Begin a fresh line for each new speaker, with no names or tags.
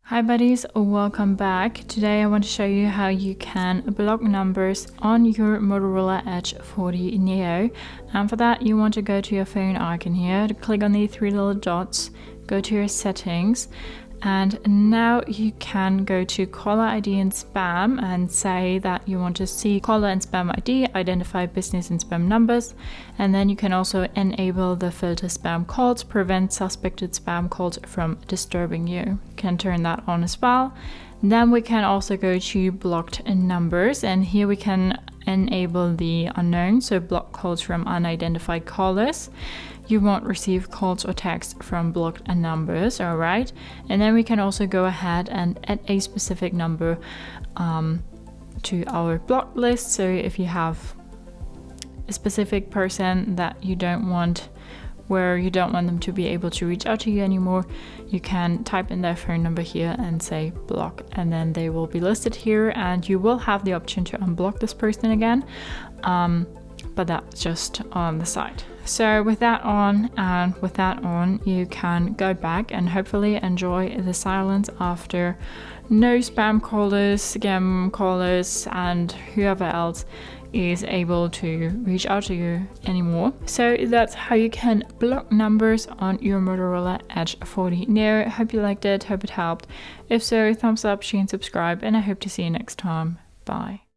Hi buddies, welcome back. Today I want to show you how you can block numbers on your Motorola Edge 40 Neo. And for that you want to go to your phone icon here, click on the three little dots, go to your settings, and now you can go to caller ID and spam and say that you want to see caller and spam ID, identify business and spam numbers, and then you can also enable the filter spam calls, prevent suspected spam calls from disturbing you. You can turn that on as well. Then we can also go to blocked numbers, and here we can enable the unknown, so block calls from unidentified callers. You won't receive calls or texts from blocked numbers, all right? And then we can also go ahead and add a specific number to our blocked list. So if you have a specific person that you don't want, where you don't want them to be able to reach out to you anymore, you can type in their phone number here and say block, and then they will be listed here, and you will have the option to unblock this person again, but that's just on the side. So with that on and with that on, you can go back and hopefully enjoy the silence after no spam callers, scam callers, and whoever else is able to reach out to you anymore. So that's how you can block numbers on your Motorola Edge 40 Neo. I hope you liked it, hope it helped. If so, thumbs up, share and subscribe, and I hope to see you next time. Bye.